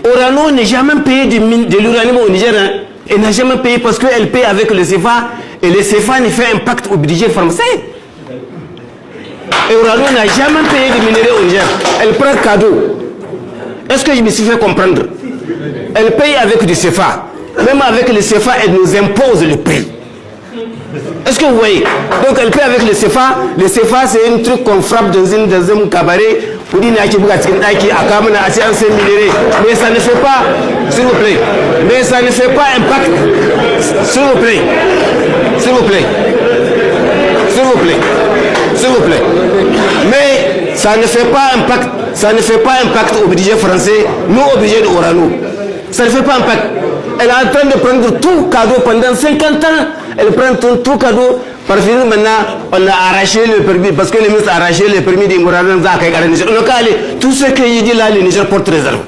Orano n'a jamais payé de l'uranium au Niger. Hein. Elle n'a jamais payé parce qu'elle paye avec le CFA et le CFA ne fait impact au budget français. Et Orano n'a jamais payé de minerais au Niger. Elle prend cadeau. Est-ce que je me suis fait comprendre? Elle paye avec du CFA. Même avec le CFA, elle nous impose le prix. Est-ce que vous voyez? Donc elle paye avec le CFA. Le CFA, c'est un truc qu'on frappe dans un cabaret. Mais ça ne fait pas, s'il vous plaît, mais ça ne fait pas impact. S'il vous plaît, s'il vous plaît, s'il vous plaît, s'il vous plaît. Mais ça ne fait pas impact, ça ne fait pas impact au budget français, nous au budget de Orano. Ça ne fait pas impact. Elle est en train de prendre tout cadeau pendant 50 ans. Elle prend tout cadeau. Par finir maintenant, on a arraché le permis, parce que le ministre a arraché le permis d'Imoradan Zaka et Niger. Tout ce qu'il dit là, le Niger porte réserve.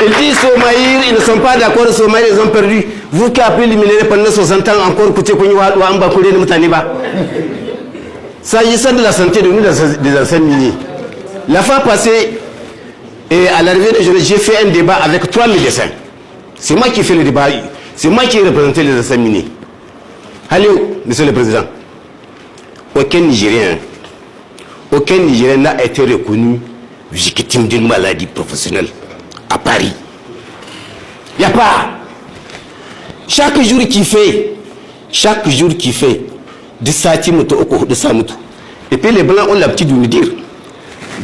Il dit Somaïr, ils ne sont pas d'accord, Somaïr, ils ont perdu. Vous qui avez les minéraux pendant 60 ans, encore coûté pour nous, ou Ambakoulé de Moutaniba. S'agissant de la santé de nous, des anciens miniers, la fois passée, et à l'arrivée de journée, j'ai fait un débat avec 3 médecins. C'est moi qui fais le débat, c'est moi qui ai représenté les anciens miniers. Allez, monsieur le président, aucun Nigérien n'a été reconnu victime d'une maladie professionnelle à Paris. Il n'y a pas. Chaque jour qui fait, de Satimoto au cours de Samuto. Et puis les Blancs ont l'habitude de nous dire,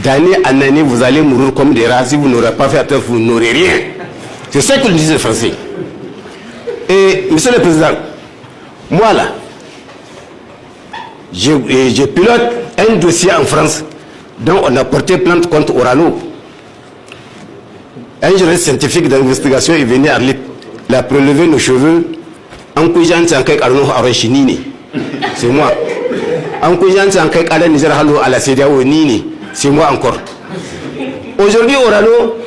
d'année en année, vous allez mourir comme des rats, si vous n'aurez pas fait attention, vous n'aurez rien. C'est ça que le disent les Français. Et monsieur le président, moi là, je pilote un dossier en France dont on a porté plainte contre Orano. Un journaliste scientifique d'investigation est venu à Arlit, il a prélevé nos cheveux. En couillant, c'est moi. En couillant, à la CEDEAO, c'est moi encore. Aujourd'hui, Orano,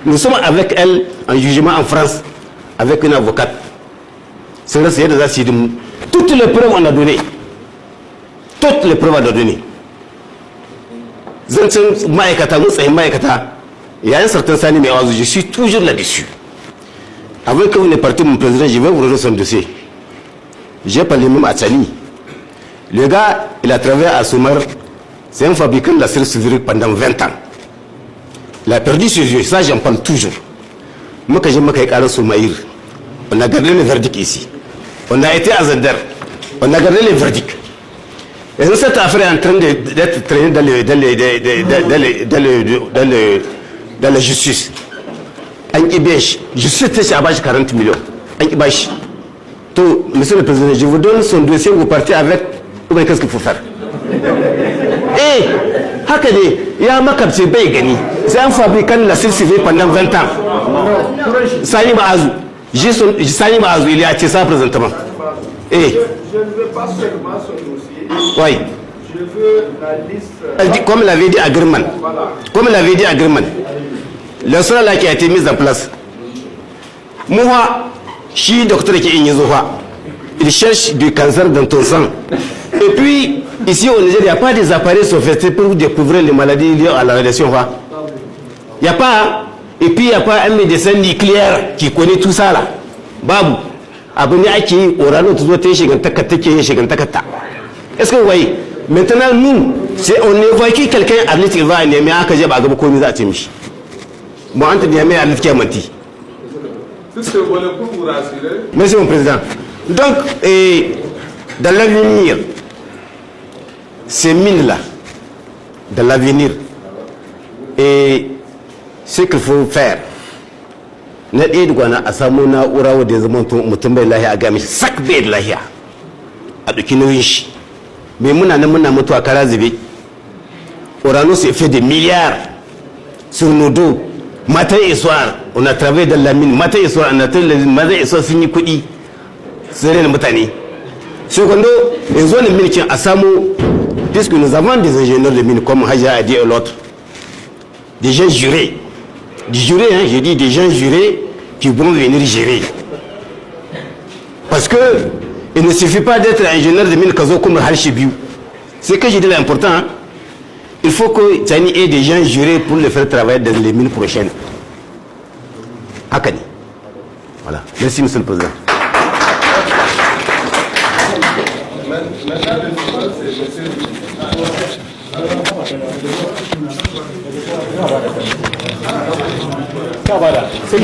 nous sommes avec elle en jugement en France, avec une avocate. C'est toutes les preuves on a donné. Toutes les preuves on a donné. Il y a un certain Sani Mewazu, je suis toujours là-dessus. Avant que vous ne partiez, mon président, je vais vous redonner son dossier. J'ai parlé même à Tchani. Le gars, il a travaillé à Soumar, c'est un fabricant de la selle souveraine pendant 20 ans. Il a perdu ses yeux, ça j'en parle toujours. Moi, quand j'ai marqué à Soumaïr, on a gardé le verdict ici. On a été à Zender, on a gardé le verdict. Et cette affaire est en train d'être traînée dans la justice. Je suis à base 40 millions. Monsieur le Président, je vous donne son dossier, vous partez avec, ou bien qu'est-ce qu'il faut faire? Et, il y a un makabse Begani, c'est un fabricant de la selle civile pendant 20 ans. Sani Maazou, Sani Maazou, il est à Tessa présentement. Et, je ne veux pas seulement son dossier. Oui. Je veux la liste. Comme l'avait dit Agreman. Voilà. Comme l'avait dit Agreman. Le seul là qui a été mis en place. Moi, je suis docteur qui est il cherche du cancer dans ton sang. Et puis, ici au Niger, il n'y a pas des appareils sophistiqués pour découvrir les maladies liées à la radiation. Il n'y a pas. Et puis, il n'y a pas un médecin nucléaire qui connaît tout ça là. Babou. Est-ce que vous voyez? Maintenant, nous, on évacue quelqu'un à l'île qui va à Niamey, à Kajab, à Gabokomi, à Timish. Moi, entre Niamey à l'île qui a menti. Tout ce que vous voulez pour vous rassurer. Monsieur mon président. Donc, dans l'avenir, ces mines-là, dans l'avenir, et ce qu'il faut faire, na ɗaya da kwana a samu na'ura wadda ya zama mutum bai lahiya a gami sak bai da lahiya a ɗauki nauyin shi mai muna nan muna mutuwa kara zube. Orano s'est fait des milliards sur nos dos matin et soir. On a travaillé dans la mine matin et soir, on a travaillé matin et soir, sun yi kuɗi sun rena mutane. Secondo, yanzu wannan milkin a samu, puisque nous avons des ingénieurs de mine comme Haja a dit et l'autre, des gens jurés. Des jurés, hein, j'ai dit des gens jurés qui vont venir gérer. Parce que il ne suffit pas d'être ingénieur de mine kazo comme Halchibiou. C'est que j'ai dit l'important. Hein. il faut que Tchani ait des gens jurés pour le faire travailler dans les 1000 prochaines. Hakani. Voilà. Merci, Monsieur le Président. Voilà, c'est